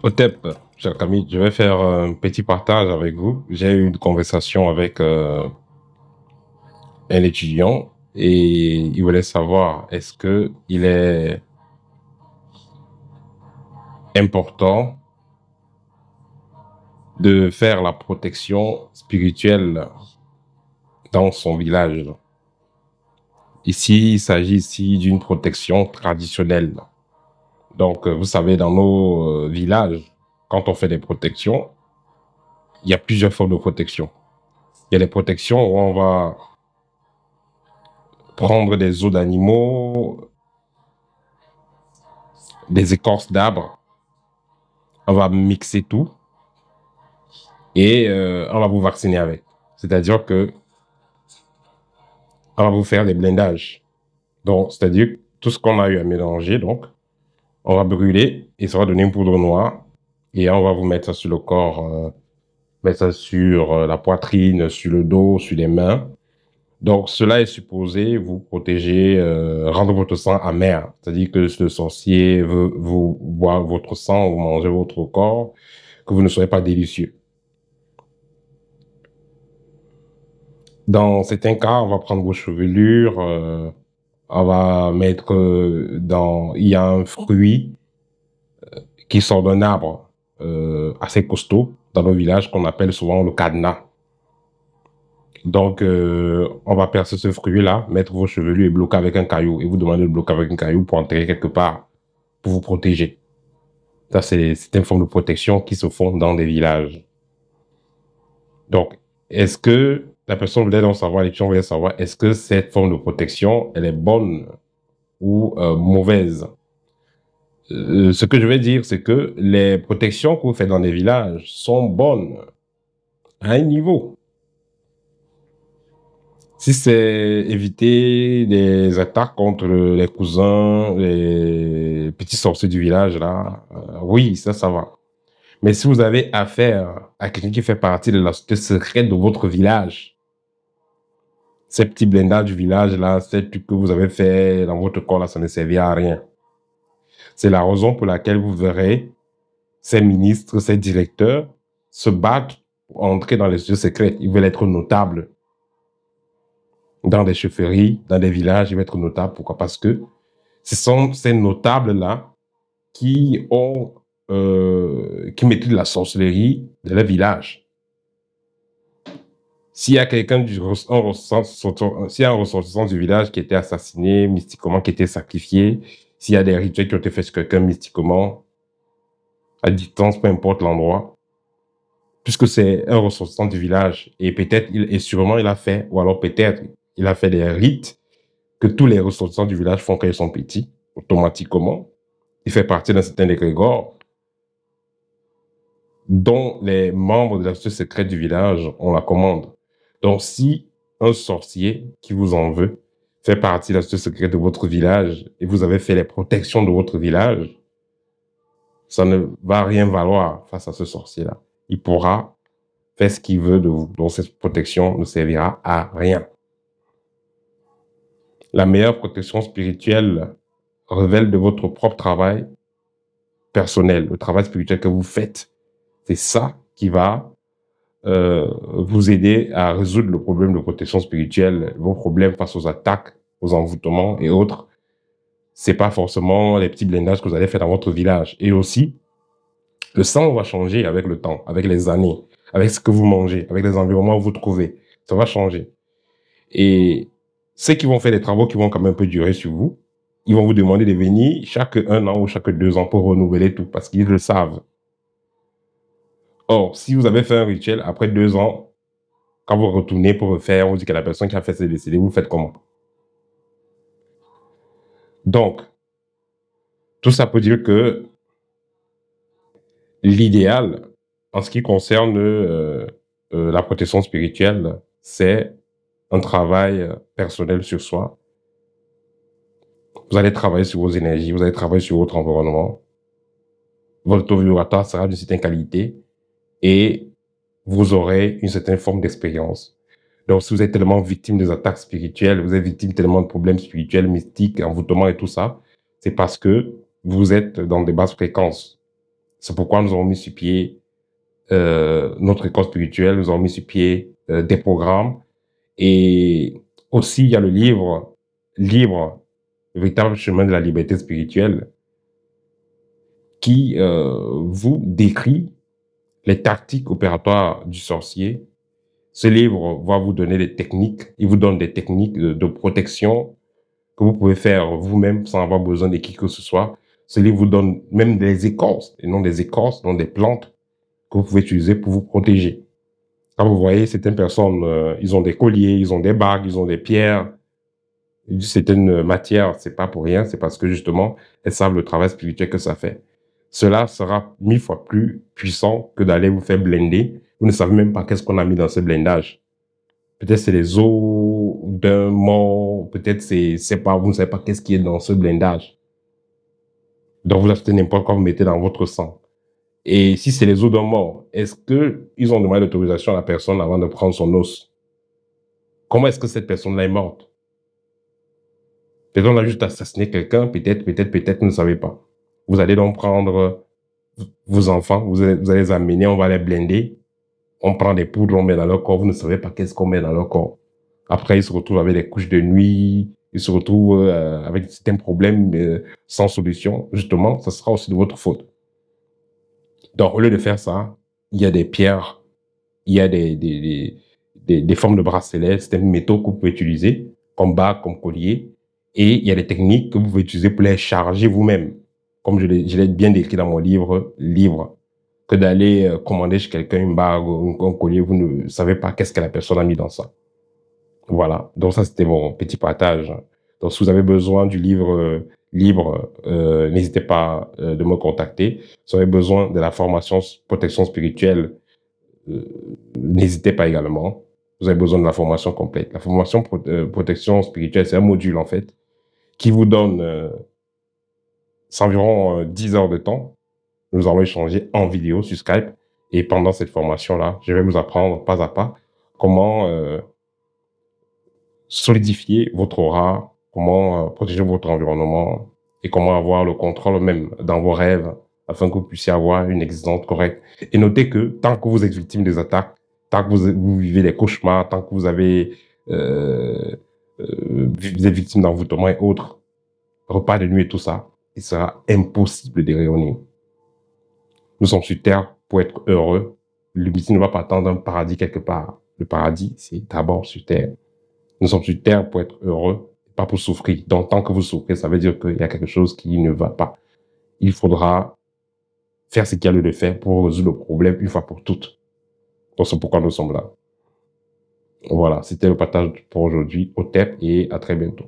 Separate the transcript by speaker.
Speaker 1: Otep, cher Camille, je vais faire un petit partage avec vous. J'ai eu une conversation avec un étudiant et il voulait savoir est-ce que il est important de faire la protection spirituelle dans son village. Ici, il s'agit ici d'une protection traditionnelle. Donc, vous savez, dans nos villages, quand on fait des protections, il y a plusieurs formes de protection. Il y a les protections où on va prendre des os d'animaux, des écorces d'arbres, on va mixer tout et on va vous vacciner avec. C'est-à-dire que on va vous faire des blindages. Donc, c'est-à-dire tout ce qu'on a eu à mélanger, donc, on va brûler et ça va donner une poudre noire et on va vous mettre ça sur le corps, mettre ça sur la poitrine, sur le dos, sur les mains. Donc, cela est supposé vous protéger, rendre votre sang amer. C'est-à-dire que le sorcier veut vous boire votre sang ou manger votre corps, que vous ne soyez pas délicieux. Dans certains cas, on va prendre vos chevelures, on va mettre dans... Il y a un fruit qui sort d'un arbre assez costaud dans nos villages qu'on appelle souvent le cadenas. Donc, on va percer ce fruit-là, mettre vos chevelures et bloquer avec un caillou. Et vous demandez de bloquer avec un caillou pour enterrer quelque part, pour vous protéger. Ça, c'est une forme de protection qui se font dans des villages. Donc, est-ce que la personne voulait donc savoir, les gens voulaient savoir, est-ce que cette forme de protection, elle est bonne ou mauvaise? Ce que je vais dire, c'est que les protections que vous faites dans les villages sont bonnes à un niveau. Si c'est éviter des attaques contre les cousins, les petits sorciers du village, là, oui, ça va. Mais si vous avez affaire à quelqu'un qui fait partie de la société secrète de votre village, ces petits blindages du village, là, ces trucs que vous avez fait dans votre corps, là, ça ne servira à rien. C'est la raison pour laquelle vous verrez ces ministres, ces directeurs se battent pour entrer dans les sociétés secrètes. Ils veulent être notables. Dans des chefferies, dans des villages, ils veulent être notables. Pourquoi? Parce que ce sont ces notables-là qui maîtrisent la sorcellerie de leur village. S'il y a quelqu'un s'il y a un ressortissant du village qui était assassiné mystiquement, qui était sacrifié, s'il y a des rituels qui ont été faits sur quelqu'un mystiquement, à distance, peu importe l'endroit, puisque c'est un ressortissant du village, et peut-être, et sûrement il a fait, ou alors peut-être, il a fait des rites que tous les ressortissants du village font quand ils sont petits, automatiquement. Il fait partie d'un certain égrégore, dont les membres de la société secrète du village ont la commande. Donc, si un sorcier qui vous en veut fait partie de la société secrète de votre village et vous avez fait les protections de votre village, ça ne va rien valoir face à ce sorcier-là. Il pourra faire ce qu'il veut de vous. Donc, cette protection ne servira à rien. La meilleure protection spirituelle révèle de votre propre travail personnel, le travail spirituel que vous faites. C'est ça qui va vous aider à résoudre le problème de protection spirituelle, vos problèmes face aux attaques, aux envoûtements et autres. C'est pas forcément les petits blindages que vous allez faire dans votre village. Et aussi, le sang va changer avec le temps, avec les années, avec ce que vous mangez, avec les environnements où vous trouvez. Ça va changer. Et ceux qui vont faire des travaux qui vont quand même un peu durer sur vous, ils vont vous demander de venir chaque 1 an ou chaque 2 ans pour renouveler tout, parce qu'ils le savent. Or, si vous avez fait un rituel, après 2 ans, quand vous retournez pour refaire, on dit que la personne qui a fait c'est décédée, vous faites comment? Donc, tout ça peut dire que l'idéal, en ce qui concerne la protection spirituelle, c'est un travail personnel sur soi. Vous allez travailler sur vos énergies, vous allez travailler sur votre environnement. Votre taux vibratoire sera d'une certaine qualité et vous aurez une certaine forme d'expérience. Donc, si vous êtes tellement victime des attaques spirituelles, vous êtes victime tellement de problèmes spirituels, mystiques, envoûtements et tout ça, c'est parce que vous êtes dans des basses fréquences. C'est pourquoi nous avons mis sur pied notre école spirituelle, nous avons mis sur pied des programmes. Et aussi, il y a le livre Libre, le véritable chemin de la liberté spirituelle, qui vous décrit les tactiques opératoires du sorcier. Ce livre va vous donner des techniques, il vous donne des techniques de protection que vous pouvez faire vous-même sans avoir besoin de qui que ce soit. Ce livre vous donne même des écorces, et non des écorces, non des plantes que vous pouvez utiliser pour vous protéger. Quand vous voyez certaines personnes, ils ont des colliers, ils ont des bagues, ils ont des pierres, certaines matières, c'est pas pour rien, c'est parce que justement, elles savent le travail spirituel que ça fait. Cela sera 1000 fois plus puissant que d'aller vous faire blender. Vous ne savez même pas qu'est-ce qu'on a mis dans ce blindage. Peut-être c'est les os d'un mort, peut-être c'est pas, vous ne savez pas qu'est-ce qui est dans ce blindage. Donc vous achetez n'importe quoi, vous mettez dans votre sang. Et si c'est les os d'un mort, est-ce que ils ont demandé l'autorisation à la personne avant de prendre son os? Comment est-ce que cette personne-là est morte? Peut-être on a juste assassiné quelqu'un, peut-être, vous ne savez pas. Vous allez donc prendre vos enfants, vous allez les amener, on va les blinder, on prend des poudres, on met dans leur corps, vous ne savez pas qu'est-ce qu'on met dans leur corps. Après, ils se retrouvent avec des couches de nuit, ils se retrouvent avec certains problèmes sans solution. Justement, ça sera aussi de votre faute. Donc, au lieu de faire ça, il y a des pierres, il y a des formes de bracelets, c'est un métaux que vous pouvez utiliser, comme bague, comme collier, et il y a des techniques que vous pouvez utiliser pour les charger vous-même, comme je l'ai bien décrit dans mon livre, Libre, que d'aller commander chez quelqu'un une bague ou un collier, vous ne savez pas qu'est-ce que la personne a mis dans ça. Voilà, donc ça c'était mon petit partage. Donc si vous avez besoin du livre Libre, n'hésitez pas de me contacter. Si vous avez besoin de la formation protection spirituelle, n'hésitez pas également. Vous avez besoin de la formation complète. La formation protection spirituelle, c'est un module en fait qui vous donne c'est environ 10 heures de temps. Nous allons échanger en vidéo sur Skype. Et pendant cette formation-là, je vais vous apprendre pas à pas comment solidifier votre aura, comment protéger votre environnement et comment avoir le contrôle même dans vos rêves afin que vous puissiez avoir une existence correcte. Et notez que tant que vous êtes victime des attaques, tant que vous vivez des cauchemars, tant que vous avez vous êtes victime d'envoûtement et autres, repas de nuit et tout ça, il sera impossible de rayonner. Nous sommes sur Terre pour être heureux. L'humanité ne va pas attendre un paradis quelque part. Le paradis, c'est d'abord sur Terre. Nous sommes sur Terre pour être heureux, pas pour souffrir. Donc, tant que vous souffrez, ça veut dire qu'il y a quelque chose qui ne va pas. Il faudra faire ce qu'il y a lieu de faire pour résoudre le problème une fois pour toutes. Donc, c'est pourquoi nous sommes là. Voilà, c'était le partage pour aujourd'hui. Au TEP et à très bientôt.